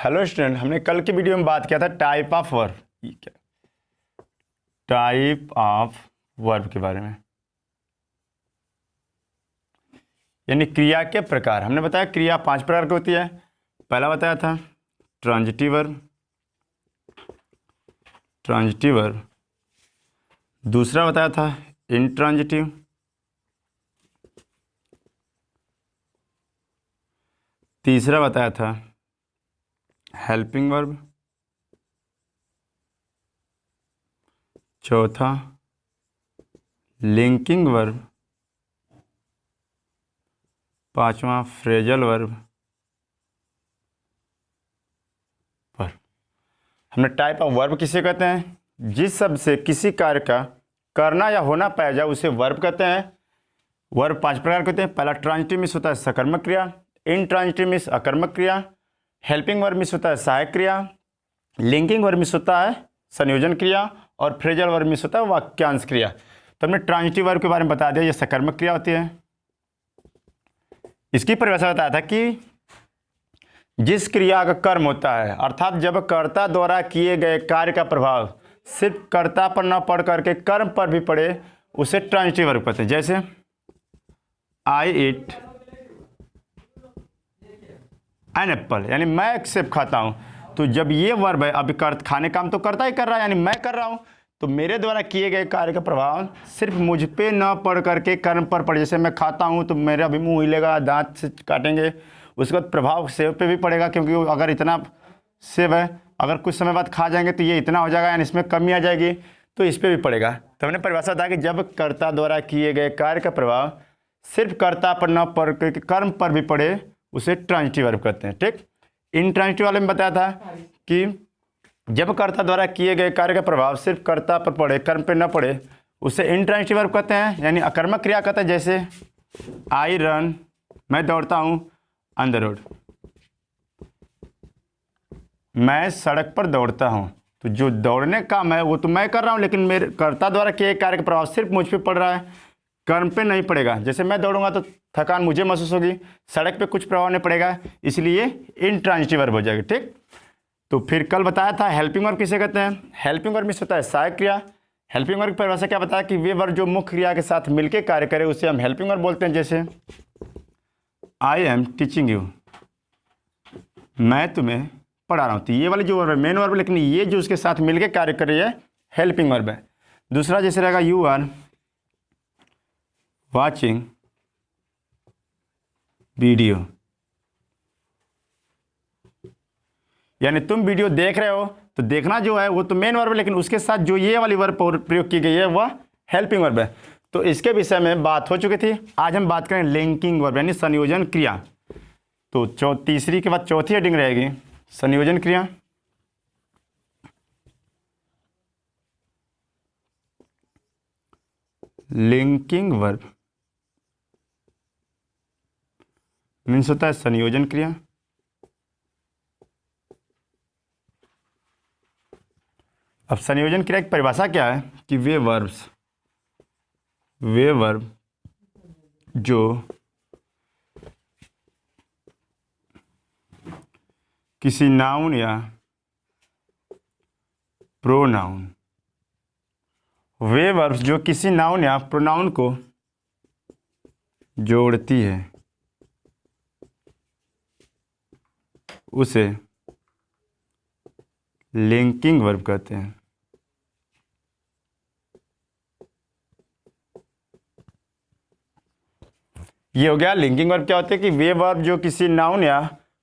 Hello student, हमने कल की वीडियो में बात किया था type of verb, type of verb के बारे में, यानी क्रिया के प्रकार। हमने बताया क्रिया 5 प्रकार की होती है। पहला बताया था ट्रांजिटिव वर्ब, दूसरा बताया था इंट्रांजिटिव, तीसरा बताया था हेल्पिंग वर्ब, चौथा लिंकिंग वर्ब, पांचवा फ्रेजल वर्ब। हमने टाइप ऑफ वर्ब किसे कहते हैं? जिस शब्द से किसी कार्य का करना या होना पाया जाए उसे वर्ब कहते हैं। वर्ब 5 प्रकार के होते हैं। पहला ट्रांजिटिव मीन्स होता है सकर्मक क्रिया, इंट्रांजिटिव मीन्स अकर्मक क्रिया, हेल्पिंग वर्ब मीन्स होता है सहायक क्रिया, लिंकिंग वर्ब मीन्स होता है संयोजन क्रिया, और फ्रेजल वर्ब मीन्स होता है वाक्यांश क्रिया। तो हमने ट्रांजिटिव वर्ब के बारे में बता दिया, ये सकर्मक क्रिया होती है। इसकी परिभाषा बताया था कि जिस क्रिया का कर्म होता है, अर्थात जब कर्ता द्वारा किए गए कार्य का प्रभाव सिर्फ कर्ता पर न पड़ करके कर्म पर भी पड़े, उसे ट्रांजिटिव वर्ब कहते हैं। जैसे आई ईट एन एप्पल, यानी मैं एक सेब खाता हूं। तो जब ये वर्ब है, अभी खाने काम तो करता ही कर रहा है, यानी मैं कर रहा हूं, तो मेरे द्वारा किए गए कार्य का प्रभाव सिर्फ मुझ पे न पड़ करके कर्म पर पड़े। जैसे मैं खाता हूं तो मेरा भी मुंह हिलेगा, दांत से काटेंगे, उसके बाद प्रभाव सेब पे भी पड़ेगा, क्योंकि अगर इतना सेब है, अगर कुछ समय बाद खा जाएंगे तो ये इतना हो जाएगा, यानी इसमें कमी आ जाएगी, तो इस पर भी पड़ेगा। तो हमने परिभाषा बताया कि जब कर्ता द्वारा किए गए कार्य का प्रभाव सिर्फ कर्ता पर न पड़ करके कर्म पर भी पड़े, उसे ट्रांजिटिव वर्ब कहते हैं। ठीक, इंट्रांजिटिव वाले में बताया था कि जब कर्ता द्वारा किए गए कार्य का प्रभाव सिर्फ कर्ता पर पड़े, कर्म पर न पड़े, उसे इंट्रांजिटिव वर्ब कहते हैं, यानी अकर्मक क्रिया कहते हैं। जैसे आई रन, मैं दौड़ता हूं ऑन द रोड, मैं सड़क पर दौड़ता हूं। तो जो दौड़ने का काम है वो तो मैं कर रहा हूं, लेकिन मेरे कर्ता द्वारा किए कार्य का प्रभाव सिर्फ मुझ पे पड़ रहा है, कर्म पे नहीं पड़ेगा। जैसे मैं दौड़ूंगा तो थकान मुझे महसूस होगी, सड़क पे कुछ प्रभाव नहीं पड़ेगा, इसलिए इंट्रांजिटिव वर्ब हो जाएगी। ठीक, तो फिर कल बताया था हेल्पिंग वर्ब किसे कहते हैं? हेल्पिंग वर्ब मीन्स होता है सहायक क्रिया। हेल्पिंग वर्ब की परिभाषा क्या बताया कि वे वर्ब जो मुख्य क्रिया के साथ मिलकर कार्य करे, उसे हम हेल्पिंग वर्ब बोलते हैं। जैसे आई एम टीचिंग यू, मैं तुम्हें पढ़ा रहा हूँ। तो ये वाली जो वर्ब है मेन वर्ब, लेकिन ये जो उसके साथ मिलकर कार्य कर रही है हेल्पिंग वर्ब है। दूसरा जैसे रहेगा यू आर वाचिंग वीडियो, यानी तुम वीडियो देख रहे हो, तो देखना जो है वो तो मेन वर्ब है, लेकिन उसके साथ जो ये वाली वर्ब प्रयोग की गई है वह हेल्पिंग वर्ब है। तो इसके विषय में बात हो चुकी थी। आज हम बात करें लिंकिंग वर्ब, यानी संयोजन क्रिया। तो तीसरी के बाद चौथी हेडिंग रहेगी संयोजन क्रिया। लिंकिंग वर्ब मीन्स होता है संयोजन क्रिया। अब संयोजन क्रिया की परिभाषा क्या है कि वे वर्ब जो किसी नाउन या प्रोनाउन, वे वर्ब जो किसी नाउन या प्रोनाउन को जोड़ती है, उसे लिंकिंग वर्ब कहते हैं। ये हो गया लिंकिंग वर्ब। क्या होते हैं कि वे वर्ब जो किसी नाउन या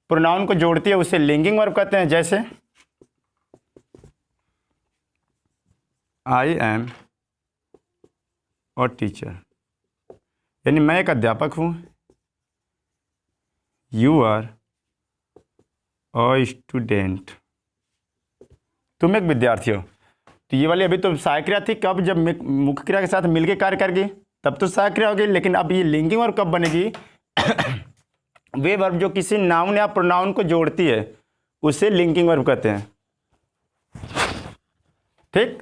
प्रोनाउन को जोड़ती है, उसे लिंकिंग वर्ब कहते हैं। जैसे आई एम अ टीचर, यानी मैं एक अध्यापक हूं। यू आर अ स्टूडेंट, तुम एक विद्यार्थी हो। तो ये वाली अभी तो सहायक क्रिया थी, कब जब मुख्य क्रिया के साथ मिलकर कार्य करेगी तब तो सहायक क्रिया होगी। लेकिन अब ये लिंकिंग वर्ब कब बनेगी? वे वर्ब जो किसी नाउन या प्रोनाउन को जोड़ती है, उसे लिंकिंग वर्ब कहते हैं। ठीक,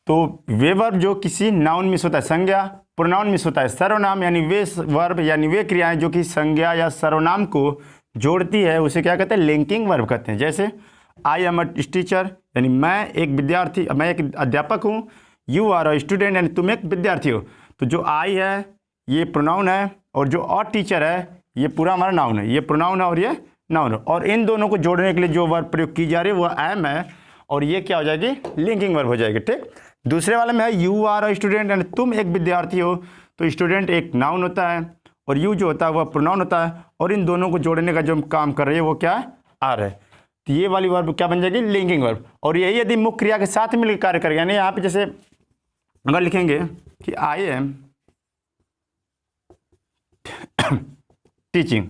तो वे वर्ब जो किसी नाउन मीन्स होता है संज्ञा, प्रोनाउन मीन्स होता है सर्वनाम, यानी वे वर्ब यानी वे क्रियाएं जो कि संज्ञा या सर्वनाम को जोड़ती है उसे क्या कहते हैं, लिंकिंग वर्ब कहते हैं। जैसे आई एम अ टीचर यानी मैं एक विद्यार्थी, मैं एक अध्यापक हूँ। यू आर अ स्टूडेंट यानी तुम एक विद्यार्थी हो। तो जो आई है ये प्रोनाउन है, और जो अ टीचर है ये पूरा हमारा नाउन है। ये प्रोनाउन है और ये नाउन है, और इन दोनों को जोड़ने के लिए जो वर्ब प्रयोग की जा रही है वो एम है, और ये क्या हो जाएगी, लिंकिंग वर्ब हो जाएगी। ठीक। दूसरे वाले में है यू आर अ स्टूडेंट यानी तुम एक विद्यार्थी हो। तो स्टूडेंट एक नाउन होता है और यू जो होता है वह प्रोनाउन होता है, और इन दोनों को जोड़ने का जो काम कर रही है वो क्या है, आर है। तो ये वाली वर्ब क्या बन जाएगी, लिंकिंग वर्ब। और यही यदि मुख्य क्रिया के साथ मिलकर कार्य करेगा, यानी यहाँ पे जैसे अगर लिखेंगे कि आई एम टीचिंग,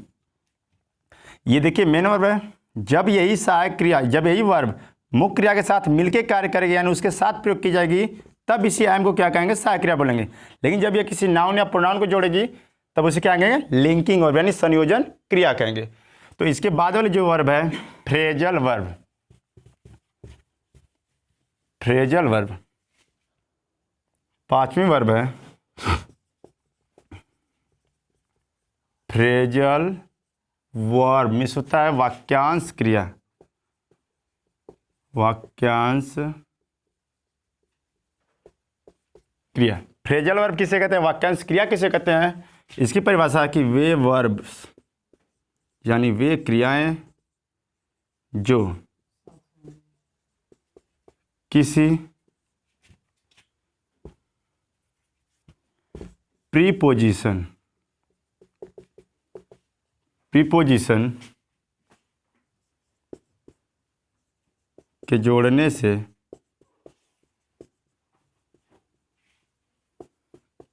ये देखिए मेन वर्ब है। जब यही सहायक क्रिया, जब यही वर्ब मुख्य क्रिया के साथ मिलकर कार्य करेगी यानी उसके साथ प्रयोग की जाएगी, तब इसी एम को क्या कहेंगे, सहायक क्रिया बोलेंगे। लेकिन जब ये किसी नाउन या प्रोनाउन को जोड़ेगी तब उसे क्या कहेंगे, लिंकिंग वर्ब यानी संयोजन क्रिया कहेंगे। तो इसके बाद वाले जो वर्ब है फ्रेजल वर्ब, फ्रेजल वर्ब पांचवी वर्ब है फ्रेजल वर्ब। मिस होता है वाक्यांश क्रिया, वाक्यांश क्रिया। फ्रेजल वर्ब किसे कहते हैं, वाक्यांश क्रिया किसे कहते हैं। इसकी परिभाषा है कि वे वर्ब यानी वे क्रियाएं जो किसी प्रीपोजिशन के जोड़ने से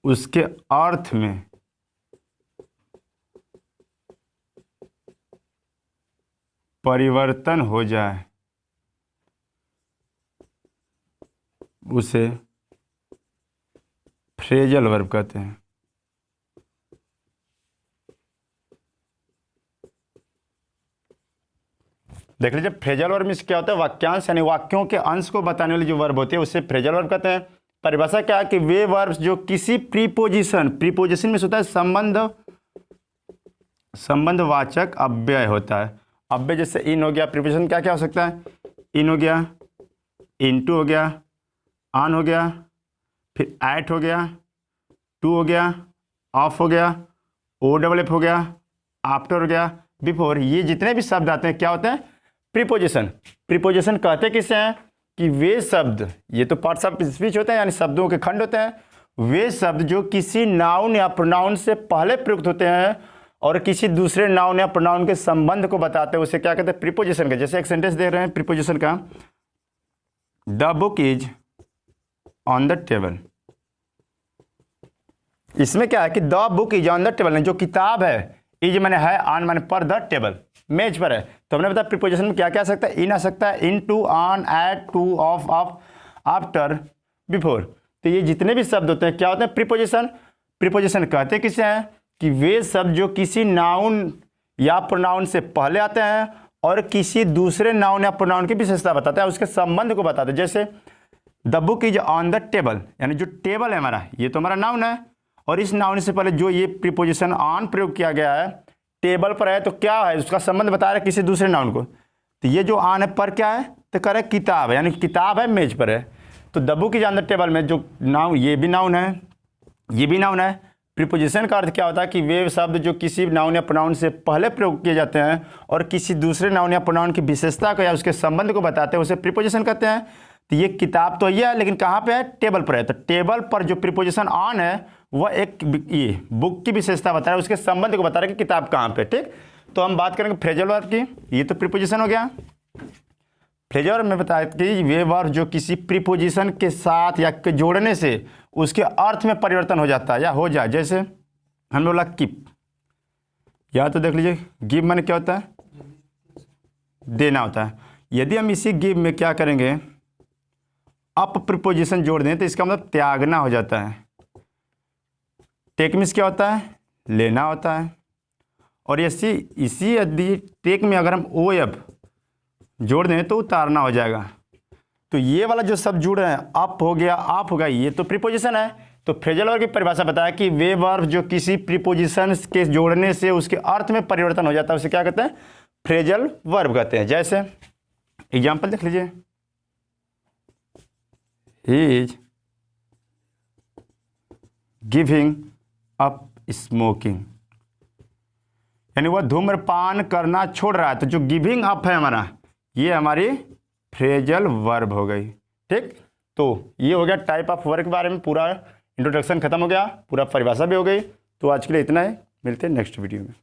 उसके अर्थ में परिवर्तन हो जाए उसे फ्रेजल वर्ब कहते हैं। देख लीजिए फ्रेजल वर्ब में क्या होता है, वाक्यांश यानी वाक्यों के अंश को बताने वाली जो वर्ब होती है उससे फ्रेजल वर्ब कहते हैं। परिभाषा क्या है कि वे वर्ब्स जो किसी प्रीपोजिशन में होता है संबंधवाचक अव्यय होता है। अव्यय जैसे इन हो गया, प्रीपोजिशन क्या क्या हो सकता है, इन हो गया, इनटू हो गया, ऑन हो गया, फिर एट हो गया, टू हो गया, ऑफ हो गया, ओ डबल एफ हो गया, आफ्टर हो गया, बिफोर। ये जितने भी शब्द आते हैं क्या होते हैं, प्रीपोजिशन। प्रीपोजिशन कहते किसे हैं कि वे शब्द, ये तो पार्ट्स ऑफ स्पीच होते हैं यानी शब्दों के खंड होते हैं, वे शब्द जो किसी नाउन या प्रोनाउन से पहले प्रयुक्त होते हैं और किसी दूसरे नाउन या प्रोनाउन के संबंध को बताते हैं उसे क्या कहते हैं, प्रीपोजिशन का। जैसे एक सेंटेंस देख रहे हैं प्रीपोजिशन का, the book is on the table. इसमें क्या है कि the book is on the table, जो किताब है, इज मैंने है, ऑन मैंने पर, द टेबल मेज पर है। तो हमने बताया प्रीपोजिशन में क्या क्या आ सकता है, इन आ सकता है, into, on, at, to, of, after, before. तो ये जितने भी शब्द होते हैं क्या होते हैं, प्रीपोजिशन। प्रीपोजिशन कहते किसे हैं कि वे शब्द जो किसी नाउन या प्रोनाउन से पहले आते हैं और किसी दूसरे नाउन या प्रोनाउन की विशेषता बताते हैं, उसके संबंध को बताते हैं। जैसे the book is on the table, यानी जो टेबल है हमारा, ये तो हमारा नाउन है, और इस नाउन से पहले जो ये प्रीपोजिशन ऑन प्रयोग किया गया है, टेबल पर है, तो क्या है, उसका संबंध बता रहा है किसी दूसरे नाउन को। तो ये जो ऑन है पर क्या है, तो कह रहे किताब है, यानी किताब है मेज पर है। तो the book is on the table में जो नाउन, ये भी नाउन है, ये भी नाउन है। प्रीपोजिशन का अर्थ क्या होता है कि वे शब्द जो किसी नाउन या प्रोनाउन से पहले प्रयोग किए जाते हैं और किसी दूसरे नाउन या प्रोनाउन की विशेषता को या उसके संबंध को बताते हैं उसे प्रीपोजिशन कहते हैं। तो ये किताब तो ये है, लेकिन कहाँ पे है, टेबल पर है। तो टेबल पर जो प्रीपोजिशन ऑन है वह एक ये बुक की विशेषता बता रहा है, उसके संबंध को बता रहा है कि किताब कहाँ पे। ठीक, तो हम बात करेंगे फ्रेजल वर्ब की। ये तो प्रीपोजिशन हो गया। फ्रेजल वर्ब में बताया कि वे वर्ब जो किसी प्रीपोजिशन के साथ या के जोड़ने से उसके अर्थ में परिवर्तन हो जाता है या हो जाए। जैसे हमने बोला कीप, या तो देख लीजिए गिव माने क्या होता है, देना होता है। यदि हम इसी गिव में क्या करेंगे, अप प्रीपोजिशन जोड़ दें तो इसका मतलब त्यागना हो जाता है। टेक मीन्स क्या होता है, लेना होता है। और इसी यदि टेक में अगर हम ओ एफ जोड़ दें तो उतारना हो जाएगा। तो ये वाला जो सब जुड़ रहे हैं, अप हो गया, आप हो गया, ये तो प्रीपोजिशन है। तो फ्रेजल वर्ब की परिभाषा बताया कि वे वर्ब जो किसी प्रीपोजिशन के जोड़ने से उसके अर्थ में परिवर्तन हो जाता है उसे क्या कहते हैं, फ्रेजल वर्ब कहते हैं। जैसे एग्जाम्पल देख लीजिए, he is giving up smoking, यानी वह धूम्रपान करना छोड़ रहा है। तो जो गिविंग अप है हमारा, ये हमारी फ्रेजल वर्ब हो गई। ठीक, तो ये हो गया टाइप ऑफ वर्ब के बारे में, पूरा इंट्रोडक्शन खत्म हो गया, पूरा परिभाषा भी हो गई। तो आज के लिए इतना ही, मिलते हैं नेक्स्ट वीडियो में।